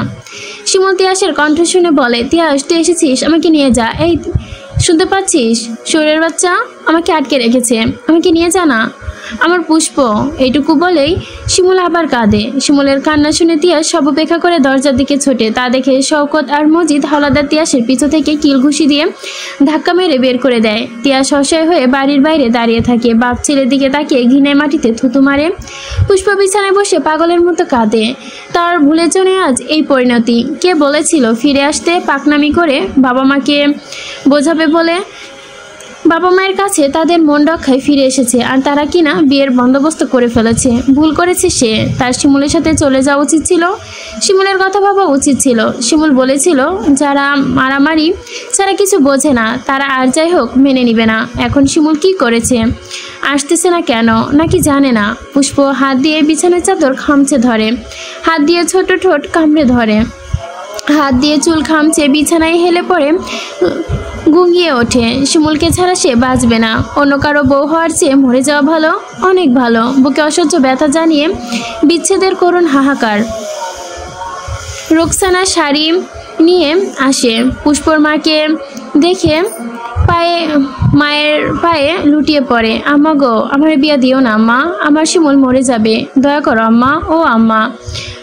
শিমুল তিয়াসের কণ্ঠ শুনে বলে, তিয়াস তুই এসেছিস, আমাকে নিয়ে যা। এই শুনতে পাচ্ছিস? শরীরের বাচ্চা আমাকে আটকে রেখেছে, আমাকে নিয়ে যা না। আমার পুষ্প। এইটুকু বলেই শিমুল আবার কাঁদে। শিমুলের কান্না শুনে তিয়াস সব উপেক্ষা করে দরজার দিকে ছোটে। তা দেখে শওকত আর মজিদ হাওলাদার তিয়াসের পিছু থেকে কিল ঘুষি দিয়ে ধাক্কা মেরে বের করে দেয়। তিয়াস অসহায় হয়ে বাড়ির বাইরে দাঁড়িয়ে থাকে। বাপ ছেলের দিকে তাকিয়ে ঘৃণায় মাটিতে থুতু মারে। পুষ্প বিছানায় বসে পাগলের মতো কাঁদে। তার ভুলের জন্য আজ এই পরিণতি। কে বলেছিল ফিরে আসতে পাকনামি করে বাবা মাকে বোঝাবে বলে? বাবা মায়ের কাছে তাদের মন রক্ষায় ফিরে এসেছে, আর তারা কিনা বিয়ের বন্দোবস্ত করে ফেলেছে। ভুল করেছে সে। তার শিমুলের সাথে চলে যাওয়া উচিত ছিল। শিমুলের কথা ভাবা উচিত ছিল। শিমুল বলেছিল যারা মারামারি ছাড়া কিছু বোঝে না তারা আর যাই হোক মেনে নিবে না। এখন শিমুল কি করেছে? আসতেছে না কেন? নাকি জানে না? পুষ্প হাত দিয়ে বিছানার চাদর খামচে ধরে, হাত দিয়ে ছোট ঠোঁট কামড়ে ধরে, হাত দিয়ে চুল খামচে বিছানায় হেলে পড়ে গুঙিয়ে ওঠে। শিমুলকে ছাড়া সে বাঁচবে না। অন্য কারো বউ হওয়ার চেয়ে মরে যাওয়া ভালো, অনেক ভালো। বুকে অসহ্য ব্যথা জানিয়ে বিচ্ছেদের করুণ হাহাকার। রোকসানা শাড়ি নিয়ে আসে। পুষ্পর মাকে দেখে মায়ের পায়ে লুটিয়ে পড়ে। আম্মা গো, আমার বিয়া দিও না আম্মা, আমার শিমুল মরে যাবে, দয়া করো আম্মা, ও আম্মা।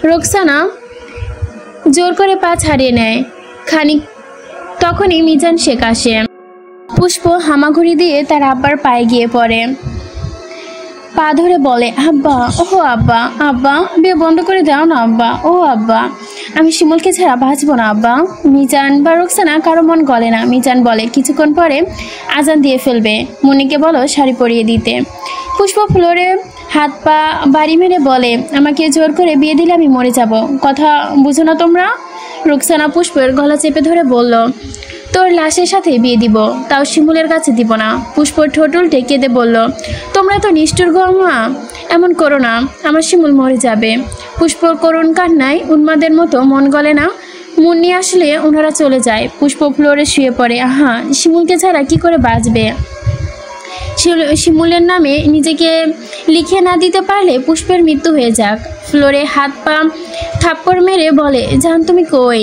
রোকসানা জোর করে পা ছাড়িয়ে নেয়। খানিক তখনই মিজান শেখ আসে। পুষ্প হামাগুড়ি দিয়ে তার আব্বার পায়ে গিয়ে পড়ে। পা ধরে বলে, আব্বা, ও আব্বা, আব্বা বিয়ে বন্ধ করে দাও না আব্বা, ও আব্বা, আমি শিমুলকে ছাড়া বাঁচবো না আব্বা। মিজান বা রোকসানা কারো মন গলে না। মিজান বলে, কিছুক্ষণ পরে আজান দিয়ে ফেলবে, মুনিকে বলো শাড়ি পরিয়ে দিতে। পুষ্প ফ্লোরে হাত পা বাড়ি মেরে বলে, আমাকে জোর করে বিয়ে দিলে আমি মরে যাব, কথা বুঝো না তোমরা? রোকসানা পুষ্পের গলা চেপে ধরে বলল, তোর লাশের সাথে বিয়ে দিব, তাও শিমুলের কাছে দিব না। পুষ্প ঠোঁট উল্টে কেঁদে বলল, তোমরা তো নিষ্ঠুর গো মা, এমন করো না, আমার শিমুল মরে যাবে। পুষ্প করুণ কান্নায় উন্মাদের মতো মন গলে না। মুন্নি আসলে ওনারা চলে যায়। পুষ্প ফ্লোরে শুয়ে পড়ে। আহা, শিমুলকে ছাড়া কি করে বাঁচবে? শিমুলের নামে নিজেকে লিখে না দিতে পারলে পুষ্পের মৃত্যু হয়ে যাক। ফ্লোরে হাত পা থাপ্পড় মেরে বলে, জান তুমি কই?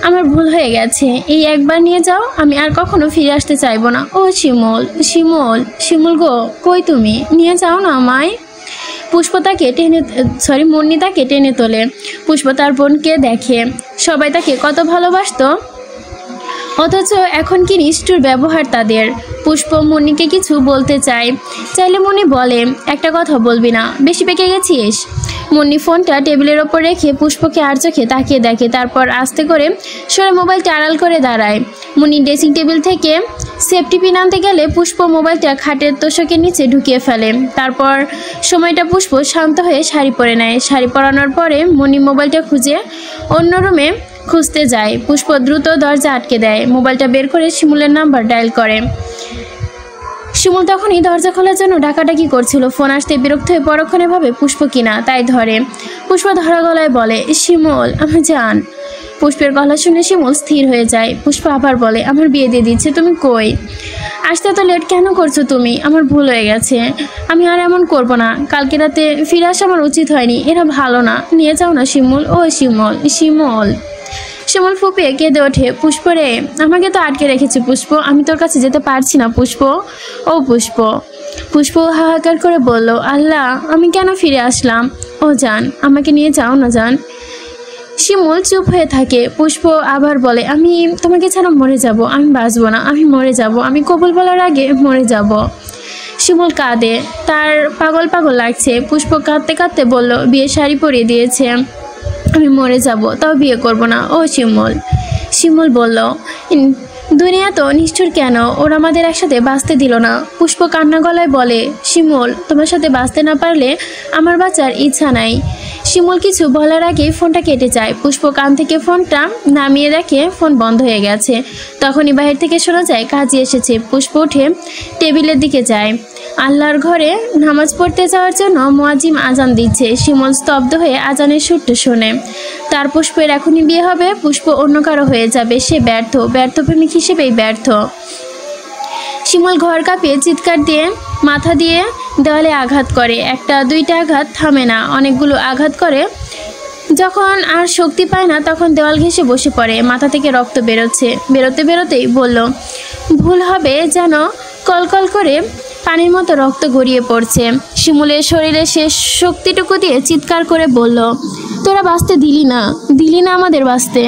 আমার ভুল হয়ে গেছে, এই একবার নিয়ে যাও, আমি আর কখনো ফিরে আসতে চাইবো না। ও শিমুল, শিমুল, শিমুল গো, কই তুমি? নিয়ে যাও না আমায়। মুন্নি তাকে টেনে তোলে। পুষ্প তার বোনকে দেখে। সবাই তাকে কত ভালোবাসতো, অথচ এখন কি নিষ্ঠুর ব্যবহার তাদের। পুষ্প মুন্নিকে কিছু বলতে চাইলে মুন্নি বলে, একটা কথা বলবি না, বেশি পেকে গেছিস। মুন্নি ফোনটা টেবিলের ওপর রেখে পুষ্পকে আর চোখে তাকিয়ে দেখে। তারপর আস্তে করে সরে মোবাইলটা আড়াল করে দাঁড়ায়। মুন্নি ড্রেসিং টেবিল থেকে সেফটি পিন আনতে গেলে পুষ্প মোবাইলটা খাটের তোষকের নিচে ঢুকিয়ে ফেলে। তারপর সময়টা পুষ্প শান্ত হয়ে শাড়ি পরে নেয়। শাড়ি পরানোর পরে মুন্নি মোবাইলটা খুঁজে অন্য রুমে খুঁজতে যায়। পুষ্প দ্রুত দরজা আটকে দেয়। মোবাইলটা বের করে শিমুলের নাম্বার ডায়াল করে। শিমুল তখনই দরজা খোলার জন্য ডাকাডাকি করছিল। ফোন আসতে বিরক্ত হয়ে পরক্ষণে ভাবে পুষ্প কিনা, তাই ধরে। পুষ্প ধরা গলায় বলে, শিমুল, আমার জান। পুষ্পের গলা শুনে শিমুল স্থির হয়ে যায়। পুষ্প আবার বলে, আমার বিয়ে দিয়ে দিচ্ছে, তুমি কই? আসতে তো লেট কেন করছো তুমি? আমার ভুল হয়ে গেছে, আমি আর এমন করব না। কালকে রাতে ফিরে আসা আমার উচিত হয়নি, এরা ভালো না, নিয়ে যাও না শিমুল, ও শিমুল, শিমুল। শিমুল ফুপিয়ে কেঁদে ওঠে, পুষ্প রে, আমাকে তো আটকে রেখেছে পুষ্প, আমি তোর কাছে যেতে পারছি না পুষ্প, ও পুষ্প। পুষ্প হাহাকার করে বলল, আল্লাহ, আমি কেন ফিরে আসলাম? ও জান, আমাকে নিয়ে যাও না জান। শিমুল চুপ হয়ে থাকে। পুষ্প আবার বলে, আমি তোমাকে ছাড়া মরে যাব, আমি বাঁচবো না, আমি মরে যাব, আমি কবুল বলার আগে মরে যাব। শিমুল কাঁদে, তার পাগল পাগল লাগছে। পুষ্প কাঁদতে কাঁদতে বলল, বিয়ে শাড়ি পরিয়ে দিয়েছে, আমি মরে যাব, তাও বিয়ে করব না। ও শিমুল। শিমুল বলল, দুনিয়া তো নিষ্ঠুর কেন, ওরা আমাদের একসাথে বাঁচতে দিল না। পুষ্প কান্না গলায় বলে, শিমুল, তোমার সাথে বাঁচতে না পারলে আমার বাঁচার ইচ্ছা নাই। শিমুল কিছু বলার আগে ফোনটা কেটে যায়। পুষ্প কান থেকে ফোনটা নামিয়ে দেখে ফোন বন্ধ হয়ে গেছে। তখনই বাহির থেকে শোনা যায় কাজী এসেছে। পুষ্প উঠে টেবিলের দিকে যায়। আল্লাহর ঘরে নামাজ পড়তে যাওয়ার জন্য মুয়াজ্জিম আজান দিচ্ছে। শিমুল স্তব্ধ হয়ে আজানের সুরটা শোনে। তার পুষ্পের এখনই বিয়ে হবে, পুষ্প অন্য কারো হয়ে যাবে, সে ব্যর্থ প্রেমিক হিসেবেই ব্যর্থ। শিমুল ঘর কাঁপিয়ে চিৎকার দিয়ে মাথা দিয়ে দেওয়ালে আঘাত করে। একটা দুইটা আঘাত থামে না, অনেকগুলো আঘাত করে। যখন আর শক্তি পায় না তখন দেওয়াল ঘেঁষে বসে পড়ে। মাথা থেকে রক্ত বেরোতেই বলল, ভুল হবে যেন কলকল করে পানির মতো রক্ত গড়িয়ে পড়ছে। শিমুলের শরীরে শেষ শক্তিটুকু দিয়ে চিৎকার করে বলল, তোরা বাঁচতে দিলি না আমাদের বাঁচতে।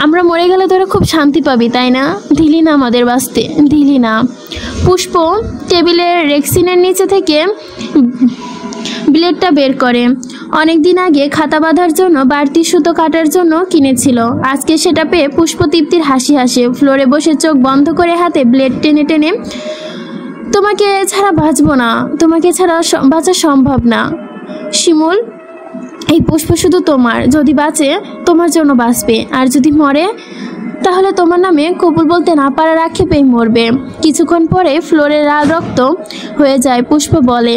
আমরা মরে গেলে তোরা খুব শান্তি পাবি, তাই না? দিলি না আমাদের বাঁচতে, দিলি না। পুষ্প টেবিলের রেক্সিনের নিচে থেকে ব্লেডটা বের করে। অনেক দিন আগে খাতা বাঁধার জন্য বাড়তি সুতো কাটার জন্য কিনেছিল। আজকে সেটা পেয়ে পুষ্প তৃপ্তির হাসি হাসে। ফ্লোরে বসে চোখ বন্ধ করে হাতে ব্লেড টেনে টেনে, তোমাকে ছাড়া বাঁচবো না, তোমাকে ছাড়া বাঁচা সম্ভব না শিমুল। এই পুষ্প শুধু তোমার, যদি বাঁচে তোমার জন্য বাঁচবে, আর যদি মরে তাহলে তোমার নামে কবুল বলতে না পারার আক্ষেপেই মরবে। কিছুক্ষণ পরে ফ্লোরে লাল রক্ত হয়ে যায়। পুষ্প বলে,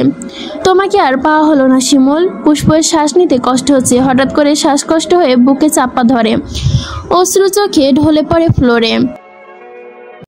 তোমাকে আর পাওয়া হলো না শিমুল। পুষ্পের শ্বাস নিতে কষ্ট হচ্ছে। হঠাৎ করে শ্বাসকষ্ট হয়ে বুকে চাপা ধরে, অশ্রু চোখে ঢলে পড়ে ফ্লোরে।